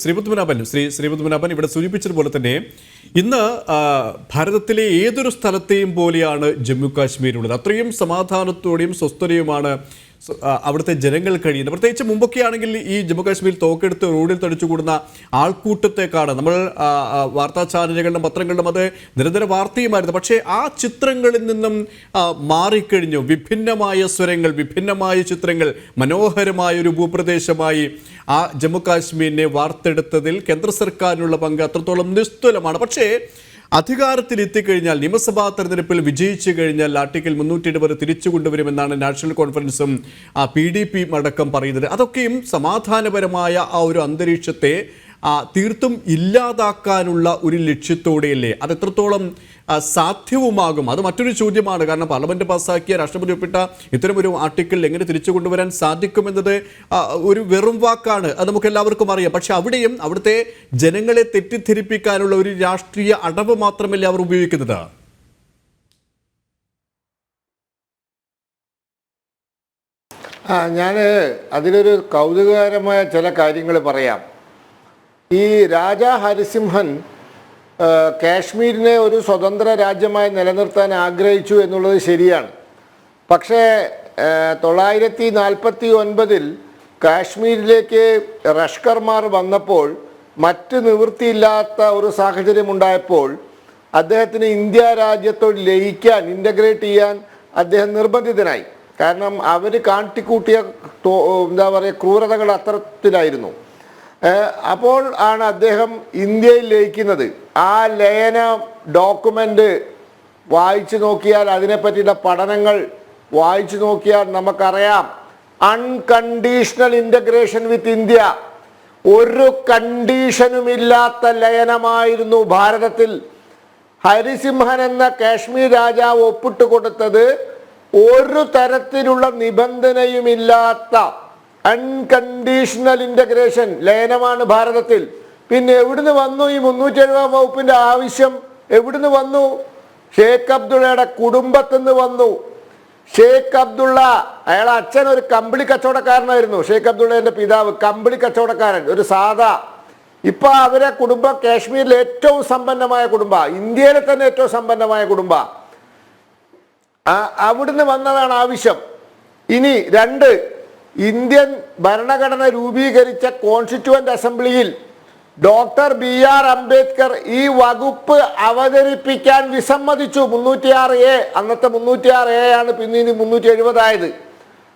ശ്രീപത്മനാഭൻ ഇവിടെ സൂചിപ്പിച്ചതുപോലെ തന്നെ ഇന്ന് ഭാരതത്തിലെ ഏതൊരു സ്ഥലത്തെയും പോലെയാണ് ജമ്മു കാശ്മീരുള്ളത്. അത്രയും സമാധാനത്തോടെയും സ്വസ്ഥതയുമാണ് അവിടുത്തെ ജനങ്ങൾ കഴിയുന്നത്. പ്രത്യേകിച്ച് മുമ്പൊക്കെ ആണെങ്കിൽ ഈ ജമ്മു കാശ്മീരിൽ തോക്കെടുത്ത് റോഡിൽ തടിച്ചുകൂടുന്ന ആൾക്കൂട്ടത്തെക്കാണ് നമ്മൾ വാർത്താ ചാനലുകളിലും പത്രങ്ങളിലും അത് നിരന്തര വാർത്തയുമായിരുന്നു. പക്ഷേ ആ ചിത്രങ്ങളിൽ നിന്നും മാറിക്കഴിഞ്ഞു. വിഭിന്നമായ സ്വരങ്ങൾ, വിഭിന്നമായ ചിത്രങ്ങൾ, മനോഹരമായ ഒരു ഭൂപ്രദേശമായി ആ ജമ്മു കാശ്മീരിനെ വാർത്തെടുത്തതിൽ കേന്ദ്ര സർക്കാരിനുള്ള പങ്ക് അത്രത്തോളം നിസ്തുലമാണ്. പക്ഷേ അധികാരത്തിൽ എത്തിക്കഴിഞ്ഞാൽ, നിയമസഭാ തെരഞ്ഞെടുപ്പിൽ വിജയിച്ചു കഴിഞ്ഞാൽ ആർട്ടിക്കിൾ 370 തിരിച്ചു കൊണ്ടുവരുമെന്നാണ് നാഷണൽ കോൺഫറൻസും PDP അടക്കം പറയുന്നത്. അതൊക്കെയും സമാധാനപരമായ ആ ഒരു അന്തരീക്ഷത്തെ തീർത്തും ഇല്ലാതാക്കാനുള്ള ഒരു ലക്ഷ്യത്തോടെയല്ലേ? അത് എത്രത്തോളം സാധ്യവുമാകും? അത് മറ്റൊരു ചോദ്യമാണ്. കാരണം പാർലമെന്റ് പാസ്സാക്കിയ, രാഷ്ട്രപതി ഒപ്പിട്ട ഇത്തരമൊരു ആർട്ടിക്കിൾ എങ്ങനെ തിരിച്ചു കൊണ്ടുവരാൻ സാധിക്കുമെന്നത് ഒരു വെറും വാക്കാണ്, അത് നമുക്ക് എല്ലാവർക്കും അറിയാം. പക്ഷെ അവിടെയും അവിടുത്തെ ജനങ്ങളെ തെറ്റിദ്ധരിപ്പിക്കാനുള്ള ഒരു രാഷ്ട്രീയ അടവ് മാത്രമല്ലേ അവർ ഉപയോഗിക്കുന്നത്? ഞാൻ അതിലൊരു കൗതുകകരമായ ചില കാര്യങ്ങൾ പറയാം. ഈ രാജാ ഹരിസിംഹൻ കാശ്മീരിനെ ഒരു സ്വതന്ത്ര രാജ്യമായി നിലനിർത്താൻ ആഗ്രഹിച്ചു എന്നുള്ളത് ശരിയാണ്. പക്ഷേ 949 കാശ്മീരിലേക്ക് ലഷ്കർമാർ വന്നപ്പോൾ, മറ്റ് നിവൃത്തിയില്ലാത്ത ഒരു സാഹചര്യമുണ്ടായപ്പോൾ അദ്ദേഹത്തിന് ഇന്ത്യ രാജ്യത്തോട് ലയിക്കാൻ, ഇൻ്റഗ്രേറ്റ് ചെയ്യാൻ അദ്ദേഹം നിർബന്ധിതനായി. കാരണം അവർ കാട്ടിക്കൂട്ടിയ ക്രൂരതകൾ അത്തരത്തിലായിരുന്നു. അപ്പോൾ ആണ് അദ്ദേഹം ഇന്ത്യയിൽ ലയിക്കുന്നത്. ആ ലയന ഡോക്യുമെൻ്റ് വായിച്ചു നോക്കിയാൽ, അതിനെപ്പറ്റിയുള്ള പഠനങ്ങൾ വായിച്ചു നോക്കിയാൽ നമുക്കറിയാം, അൺകണ്ടീഷണൽ ഇൻ്റഗ്രേഷൻ വിത്ത് ഇന്ത്യ, ഒരു കണ്ടീഷനുമില്ലാത്ത ലയനമായിരുന്നു ഭാരതത്തിൽ. ഹരിസിംഹൻ എന്ന കാശ്മീർ രാജാവ് ഒപ്പിട്ട് കൊടുത്തത് ഒരു തരത്തിലുള്ള നിബന്ധനയുമില്ലാത്ത അൺകണ്ടീഷണൽ ഇൻ്റഗ്രേഷൻ ലയനമാണ് ഭാരതത്തിൽ. പിന്നെ എവിടുന്ന് വന്നു ഈ 370 വകുപ്പിൻ്റെ ആവശ്യം? എവിടുന്ന് വന്നു? ഷേഖ് അബ്ദുള്ളയുടെ കുടുംബത്തിൽ നിന്ന് വന്നു. ഷേഖ് അബ്ദുള്ള, അയാളെ അച്ഛൻ ഒരു കമ്പിളി കച്ചവടക്കാരനായിരുന്നു. ഷേഖ് അബ്ദുള്ളയുടെ പിതാവ് കമ്പിളി കച്ചവടക്കാരൻ, ഒരു സാധാ. ഇപ്പൊ അവരെ കുടുംബം കാശ്മീരിലെ ഏറ്റവും സമ്പന്നമായ കുടുംബമാണ്, ഇന്ത്യയിലെ തന്നെ ഏറ്റവും സമ്പന്നമായ കുടുംബമാണ്. അവിടുന്ന് വന്നതാണ് ആവശ്യം. ഇനി 2, ഇന്ത്യൻ ഭരണഘടന രൂപീകരിച്ച കോൺസ്റ്റിറ്റ്യൂവന്റ് അസംബ്ലിയിൽ ഡോക്ടർ BR അംബേദ്കർ ഈ വകുപ്പ് അവതരിപ്പിക്കാൻ വിസമ്മതിച്ചു. 306A, അന്നത്തെ 306A ആണ് പിന്നീട് 370 ആയത്.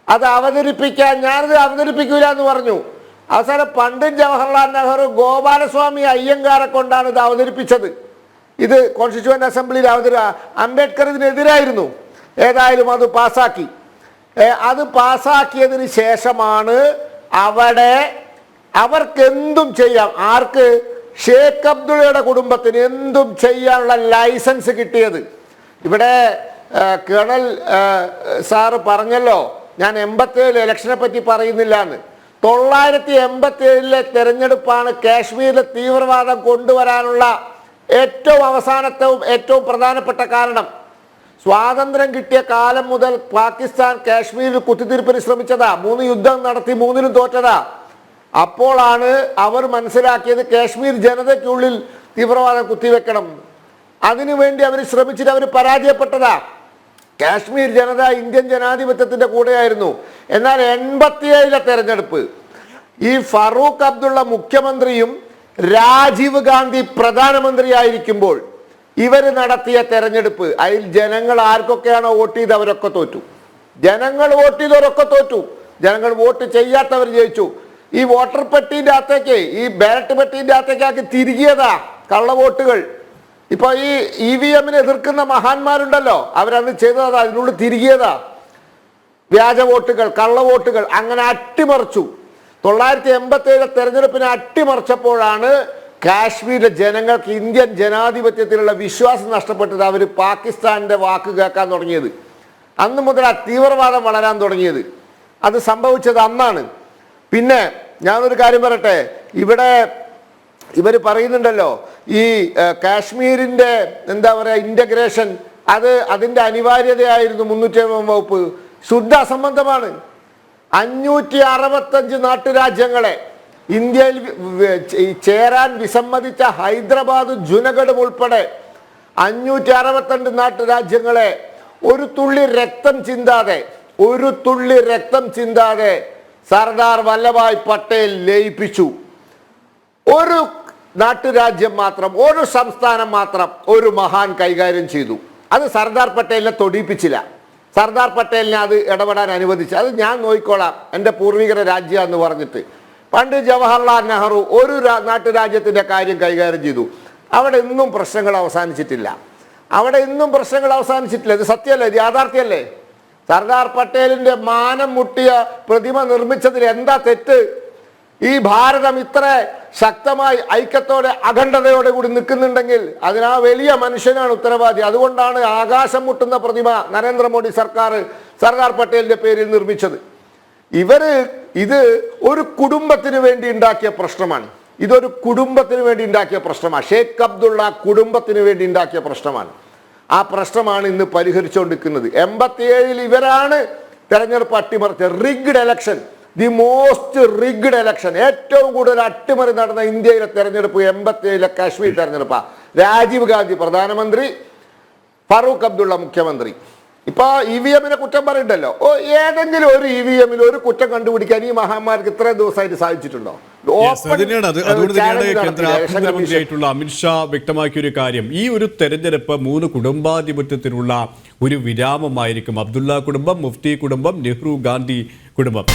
അത് അവതരിപ്പിക്കാൻ, ഞാനത് അവതരിപ്പിക്കൂല എന്ന് പറഞ്ഞു. അവസാനം പണ്ഡിറ്റ് ജവഹർലാൽ നെഹ്റു, ഗോപാലസ്വാമി അയ്യങ്കാരെ കൊണ്ടാണ് ഇത് അവതരിപ്പിച്ചത്. ഇത് കോൺസ്റ്റിറ്റ്യൂവന്റ് അസംബ്ലിയിൽ അംബേദ്കർ ഇതിനെതിരായിരുന്നു. ഏതായാലും അത് പാസ്സാക്കി. അത് പാസ്സാക്കിയതിന് ശേഷമാണ് അവിടെ അവർക്കെന്തും ചെയ്യാം. ആർക്ക്? ഷേഖ് അബ്ദുള്ളയുടെ കുടുംബത്തിന് എന്തും ചെയ്യാനുള്ള ലൈസൻസ് കിട്ടിയത്. ഇവിടെ കേണൽ സാറ് പറഞ്ഞല്ലോ, ഞാൻ 87 ഇലക്ഷനെ പറ്റി പറയുന്നില്ല എന്ന്. 987 തെരഞ്ഞെടുപ്പാണ് കാശ്മീരിലെ തീവ്രവാദം കൊണ്ടുവരാനുള്ള ഏറ്റവും അവസാനത്തെയും ഏറ്റവും പ്രധാനപ്പെട്ട കാരണം. സ്വാതന്ത്ര്യം കിട്ടിയ കാലം മുതൽ പാകിസ്ഥാൻ കാശ്മീരിൽ കുത്തിത്തിരിപ്പിന് ശ്രമിച്ചതാ. 3 യുദ്ധം നടത്തി, 3ലും തോറ്റതാ. അപ്പോഴാണ് അവർ മനസ്സിലാക്കിയത് കാശ്മീർ ജനതയ്ക്കുള്ളിൽ തീവ്രവാദം കുത്തിവെക്കണം. അതിനുവേണ്ടി അവർ ശ്രമിച്ചിട്ട് അവർ പരാജയപ്പെട്ടതാ. കാശ്മീർ ജനത ഇന്ത്യൻ ജനാധിപത്യത്തിന്റെ കൂടെയായിരുന്നു. എന്നാൽ 87 തെരഞ്ഞെടുപ്പ് ഈ ഫറൂഖ് അബ്ദുള്ള മുഖ്യമന്ത്രിയും രാജീവ് ഗാന്ധി പ്രധാനമന്ത്രിയായിരിക്കുമ്പോൾ ഇവർ നടത്തിയ തെരഞ്ഞെടുപ്പ്, അതിൽ ജനങ്ങൾ ആർക്കൊക്കെയാണോ വോട്ട് ചെയ്ത് അവരൊക്കെ തോറ്റു. ജനങ്ങൾ വോട്ട് ചെയ്തവരൊക്കെ തോറ്റു. ജനങ്ങൾ വോട്ട് ചെയ്യാത്തവർ ജയിച്ചു. ഈ വോട്ടർ പെട്ടീൻ്റെ അകത്തേക്ക്, ഈ ബാലറ്റ് പെട്ടീൻ്റെ അകത്തേക്കാക്കി തിരികിയതാ കള്ളവോട്ടുകൾ. ഇപ്പൊ ഈ EVM-നെ എതിർക്കുന്ന മഹാന്മാരുണ്ടല്ലോ, അവരന്ന് ചെയ്തതാ, അതിനുള്ളിൽ തിരികിയതാ വ്യാജ വോട്ടുകൾ, കള്ളവോട്ടുകൾ. അങ്ങനെ അട്ടിമറിച്ചു. 987 തെരഞ്ഞെടുപ്പിനെ അട്ടിമറിച്ചപ്പോഴാണ് കാശ്മീരിലെ ജനങ്ങൾക്ക് ഇന്ത്യൻ ജനാധിപത്യത്തിലുള്ള വിശ്വാസം നഷ്ടപ്പെട്ടത്. അവർ പാകിസ്ഥാന്റെ വാക്ക് കേൾക്കാൻ തുടങ്ങിയത്. അന്ന് മുതൽ ആ തീവ്രവാദം വളരാൻ തുടങ്ങിയത്. അത് സംഭവിച്ചത് അന്നാണ്. പിന്നെ ഞാനൊരു കാര്യം പറയട്ടെ, ഇവിടെ ഇവർ പറയുന്നുണ്ടല്ലോ ഈ കാശ്മീരിന്റെ ഇൻ്റഗ്രേഷൻ, അതിൻ്റെ അനിവാര്യതയായിരുന്നു 370 വകുപ്പ്. ശുദ്ധ അസംബന്ധമാണ്. 565 നാട്ടുരാജ്യങ്ങളെ ഇന്ത്യയിൽ ചേരാൻ വിസമ്മതിച്ച ഹൈദരാബാദും ജുനഗഡും ഉൾപ്പെടെ 562 നാട്ടുരാജ്യങ്ങളെ ഒരു തുള്ളി രക്തം ചിന്താതെ സർദാർ വല്ലഭായ് പട്ടേൽ ലയിപ്പിച്ചു. ഒരു നാട്ടുരാജ്യം മാത്രം, ഒരു സംസ്ഥാനം മാത്രം ഒരു മഹാൻ കൈകാര്യം ചെയ്തു. അത് സർദാർ പട്ടേലിനെ തൊടിയിപ്പിച്ചില്ല. സർദാർ പട്ടേലിനെ അത് ഇടപെടാൻ അനുവദിച്ചു. അത് ഞാൻ നോക്കിക്കോളാം, എൻ്റെ പൂർവികരുടെ രാജ്യം എന്ന് പറഞ്ഞിട്ട്. പണ്ട് ജവഹർലാൽ നെഹ്റു ഒരു നാട്ടുരാജ്യത്തിൻ്റെ കാര്യം കൈകാര്യം ചെയ്തു. അവിടെ ഇന്നും പ്രശ്നങ്ങൾ അവസാനിച്ചിട്ടില്ല. ഇത് സത്യമല്ലേ? ഇത് യാഥാർത്ഥ്യമല്ലേ? സർദാർ പട്ടേലിന്റെ മാനം മുട്ടിയ പ്രതിമ നിർമ്മിച്ചതിൽ എന്താ തെറ്റ്? ഈ ഭാരതം ഇത്ര ശക്തമായി ഐക്യത്തോടെ അഖണ്ഡതയോടെ കൂടി നിൽക്കുന്നുണ്ടെങ്കിൽ അതിനാ വലിയ മനുഷ്യനാണ് ഉത്തരവാദി. അതുകൊണ്ടാണ് ആകാശം മുട്ടുന്ന പ്രതിമ നരേന്ദ്രമോദി സർക്കാർ സർദാർ പട്ടേലിന്റെ പേരിൽ നിർമ്മിച്ചത്. ഇത് ഒരു കുടുംബത്തിന് വേണ്ടി ഉണ്ടാക്കിയ പ്രശ്നമാണ്. ഷേഖ് അബ്ദുള്ള കുടുംബത്തിന് വേണ്ടി ഉണ്ടാക്കിയ പ്രശ്നമാണ്. ആ പ്രശ്നമാണ് ഇന്ന് പരിഹരിച്ചുകൊണ്ടിരിക്കുന്നത്. 87-ൽ ഇവരാണ് തെരഞ്ഞെടുപ്പ് അട്ടിമറിച്ചത്. Rigged election, the most rigged election. ഏറ്റവും കൂടുതൽ അട്ടിമറി നടന്ന ഇന്ത്യയിലെ തെരഞ്ഞെടുപ്പ് 87-ലെ കാശ്മീർ തെരഞ്ഞെടുപ്പാണ്. രാജീവ് ഗാന്ധി പ്രധാനമന്ത്രി, ഫറൂഖ് അബ്ദുള്ള മുഖ്യമന്ത്രി. ഇപ്പൊ EVM-നെ കുറ്റം പറയണ്ടല്ലോ. ഏതെങ്കിലും ഒരു EVM-ൽ ഒരു കുറ്റം കണ്ടുപിടിക്കാൻ ഈ മഹാന്മാർക്ക് ഇത്രയും ദിവസമായിട്ട് സാധിച്ചിട്ടുണ്ടോ? അതുകൊണ്ട് തന്നെയാണ് കേന്ദ്ര ആഭ്യന്തരമന്ത്രിയായിട്ടുള്ള അമിത്ഷാ വ്യക്തമാക്കിയ ഒരു കാര്യം, ഈ ഒരു തെരഞ്ഞെടുപ്പ് 3 കുടുംബാധിപത്യത്തിനുള്ള ഒരു വിരാമമായിരിക്കും. അബ്ദുള്ള കുടുംബം, മുഫ്തി കുടുംബം, നെഹ്റു ഗാന്ധി കുടുംബം.